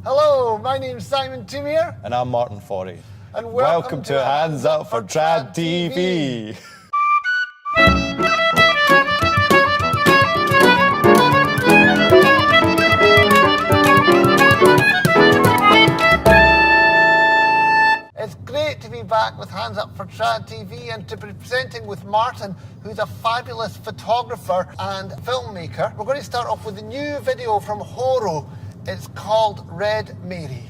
Hello, my name's Simon Timir. And I'm Martin Forey. And welcome to Hands Up for Trad TV. It's great to be back with Hands Up for Trad TV and to be presenting with Martin, who's a fabulous photographer and filmmaker. We're going to start off with a new video from Horo. It's called Red Mary.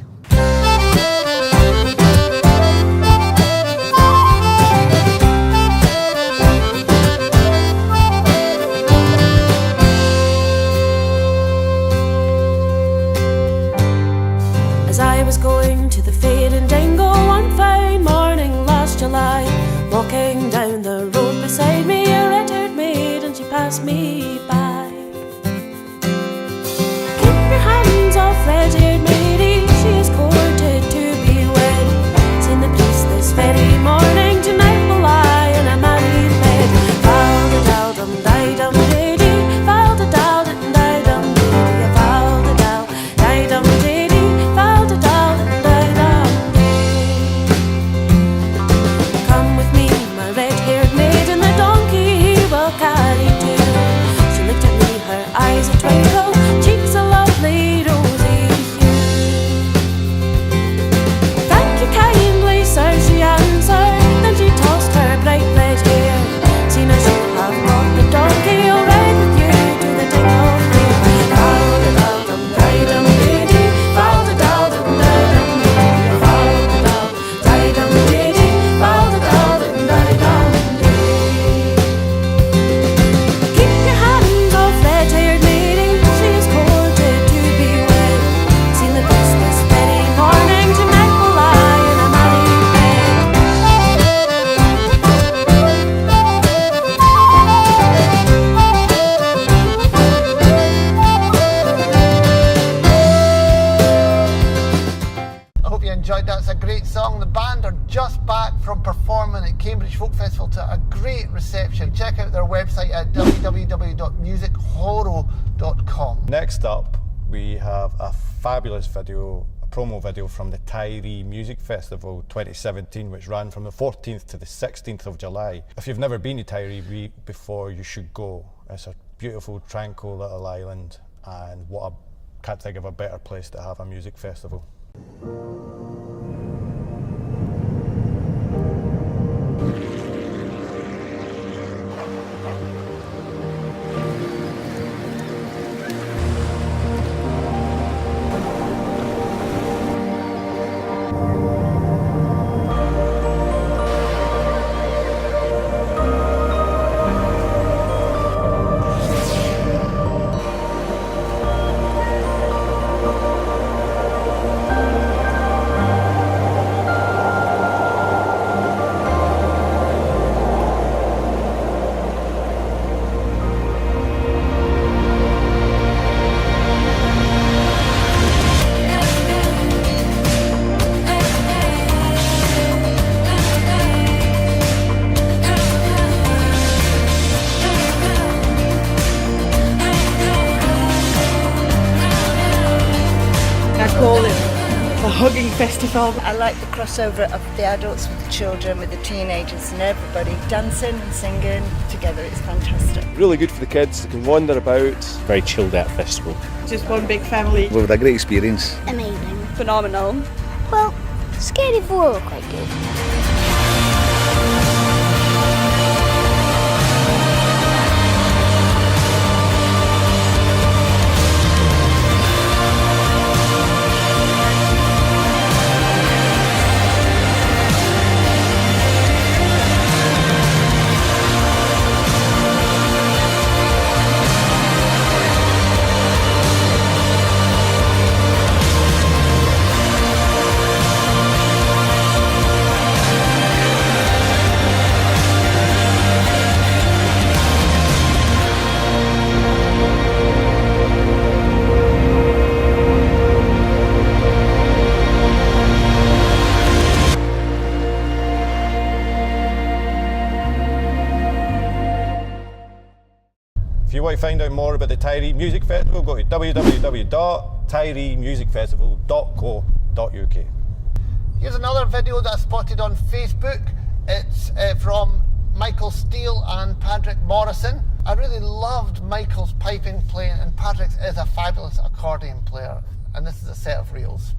As I was going to the fair in Dingle one fine morning last July, walking down the road beside me a red-haired maid, and she passed me by. Keep your hands off red-haired Mary, she is courted to be wed. Seen the priest this very morning, tonight will lie in a married bed. Val-da-dal-dum-di-dum-di-dee, val-da-dal-dum-di-dum-di-dee, val-da-dal-di-dee, val-da-dal-dum-di-dum-di. Come with me, my red-haired maid, and the donkey he will carry too. She looked at me, her eyes a twinkle, cheeks a lovely rosy hue. Thank you kindly, sir, she answered, then she tossed her bright red hair. Seen as you have brought the donkey, I'll ride with you to the Dingle Fair. Val-da-dal-dum-di-dum-di-dee, val-da-dal-dum-di-dum-di-dee, val-da-dal-dum-di-dee, val-da-dal-dum-di-dum-di-dee. Keep your hands off red-haired Mary, she is courted to be wed. Seen the priest this very morning, tonight will lie in a married bed. I hope you enjoyed that. It's a great song. The band are just back from performing at Cambridge Folk Festival to a great reception. Check out their website at www.musichoro.com. Next up, we have a fabulous video, a promo video from the Tiree Music Festival 2017, which ran from the 14th to the 16th of July. If you've never been to Tiree before, you should go. It's a beautiful, tranquil little island, and can't think of a better place to have a music festival. I call it the hugging festival. I like the crossover of the adults with the children, with the teenagers and everybody dancing and singing together. It's fantastic. Really good for the kids, they can wander about. Very chilled out festival. Just one big family. We've had a great experience. Amazing. Phenomenal. Well, Skerryvore were quite good. If you want to find out more about the Tiree Music Festival, go to www.tiree.org. tireemusicfestival.co.uk. Here's another video that I spotted on Facebook. It's from Michael Steele and Padruig Morrison. I really loved Michael's piping playing, and Padruig's is a fabulous accordion player. And this is a set of reels.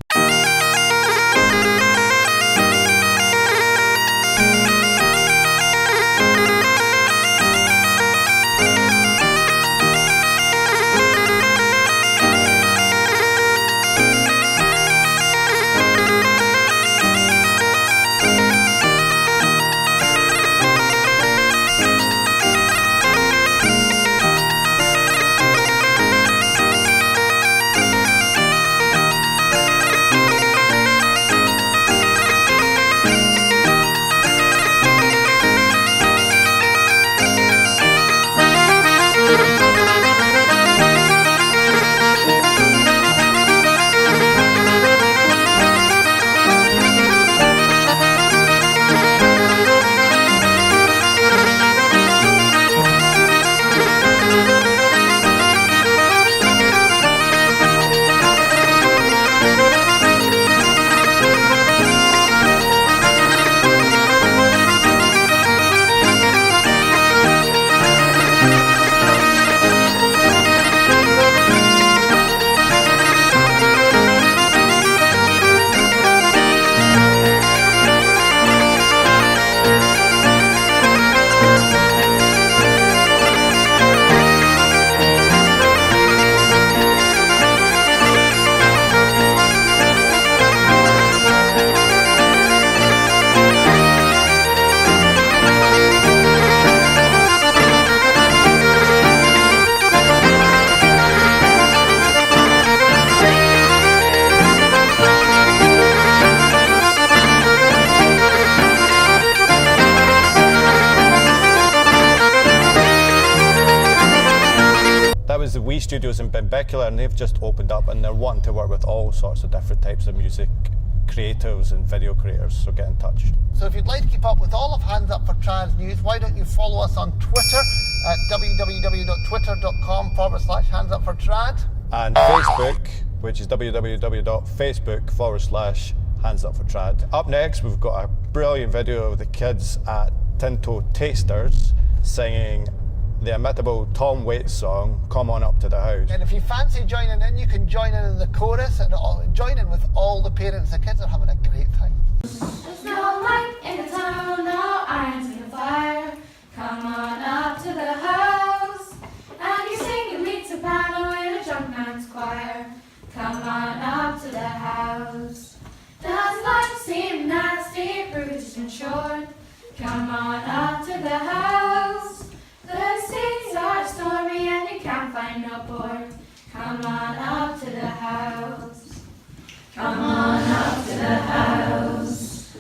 The Uist studios in Benbecula, and they've just opened up, and they're wanting to work with all sorts of different types of music creatives and video creators, so get in touch. So if you'd like to keep up with all of Hands Up for Trad news, why don't you follow us on Twitter at www.twitter.com/handsupfortrad, and Facebook, which is www.facebook.com/handsupfortrad. Up next, we've got a brilliant video of the kids at Tinto Tasters singing the imitable Tom Waits song, Come On Up to the House. And if you fancy joining in, you can join in the chorus and join in with all the parents. The kids are having a great time. There's no light in the tunnel, no irons in the fire. Come on up to the house. And you're singing lead soprano in a drunk man's choir. Come on up to the house. Does life seem nasty, bruised and short? Come on up to the house. The seas are stormy and you can't find no port. Come on up to the house. Come on up to the house.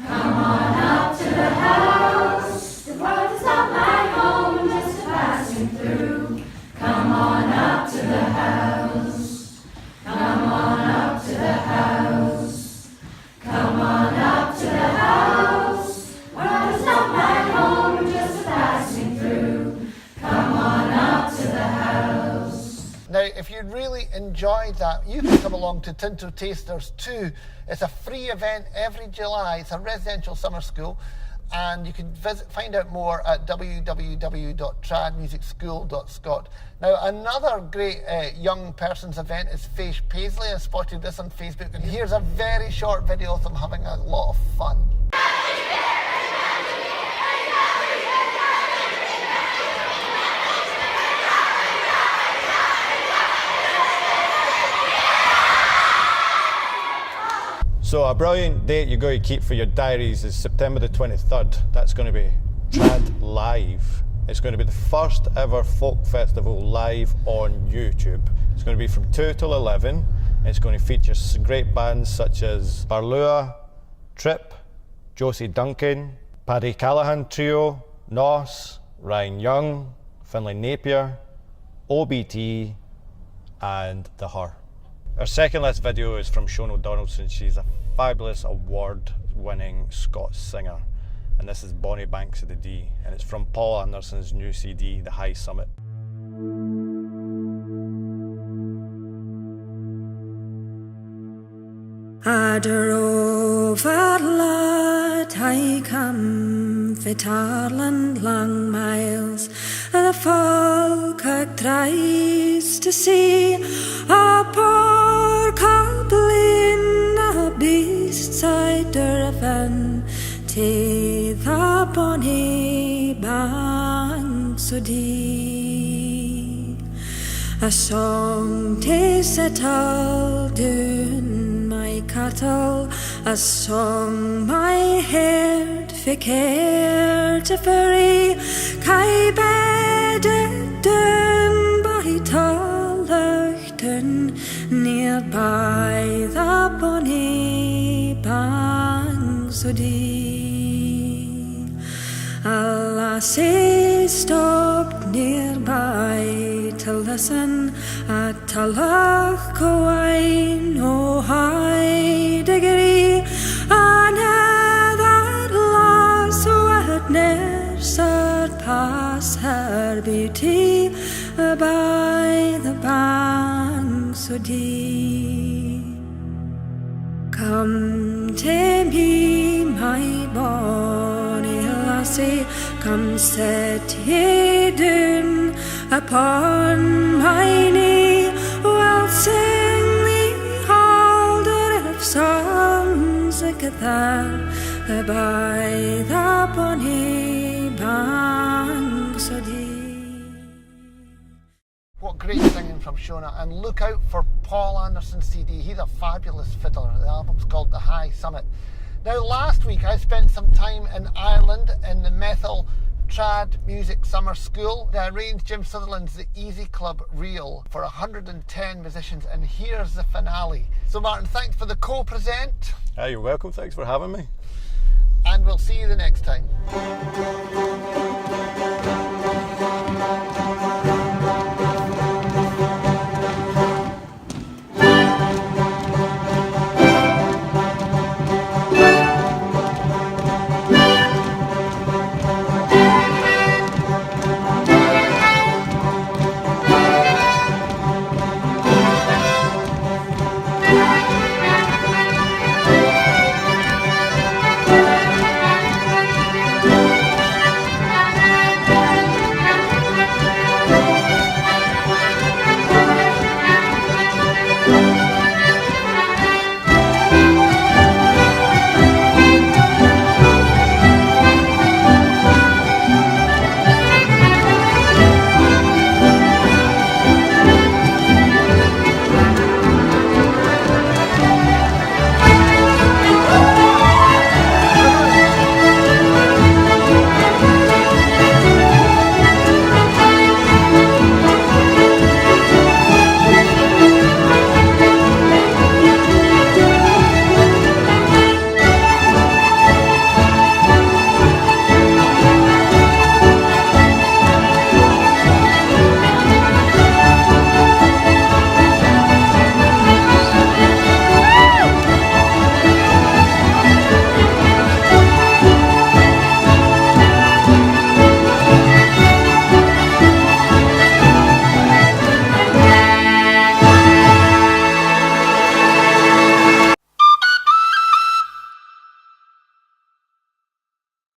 Come on up to the house. The world is not my home, just a passing through. Come on up to the house. Come on up to the house. Come on up to the house. World is not my home, just a passing through. Come on up to the house. Now, if you really enjoyed that, you can come along to Tinto Tasters too. It's a free event every July. It's a residential summer school, and you can find out more at www.tradmusicschool.scot. Now, another great young person's event is Face Paisley. I spotted this on Facebook, and here's a very short video of them having a lot of fun. So a brilliant date you're going to keep for your diaries is September the 23rd. That's going to be Trad Live. It's going to be the first ever folk festival live on YouTube. It's going to be from 2 till 11. And it's going to feature some great bands such as Barlua, Trip, Josie Duncan, Paddy Callahan Trio, Nos, Ryan Young, Finlay Napier, OBT, and The Her. Our second last video is from Shona Donaldson. She's a fabulous award-winning Scots singer. And this is Bonnie Banks of the D. And it's from Paul Anderson's new CD, The High Summit. Overlord, I come Vitarland long miles, the folk tries to see a poor goblin, a beast side driven to the bonny banks o' Dee. A song to settle down my cattle, a song my head fi care to ferry, kai bedded down by Tallaghton, near by the bonny banks o' Dee. A lassie stopped nearby to listen at Tallach Coine o' high degree, and that lass would ne'er surpass her beauty by the banks o' Dee. Come to me, my bonny lassie, come set ye down upon my knee, we'll sing thee halder of songs together by the bonny banks o' Dee. What great singing from Shona, and look out for Paul Anderson's CD. He's a fabulous fiddler. The album's called The High Summit. Now, last week I spent some time in Ireland in the Methil Trad Music Summer School. They arranged Jim Sutherland's The Easy Club Reel for 110 musicians, and here's the finale. So Martin, thanks for the co-present. You're welcome, thanks for having me. And we'll see you the next time.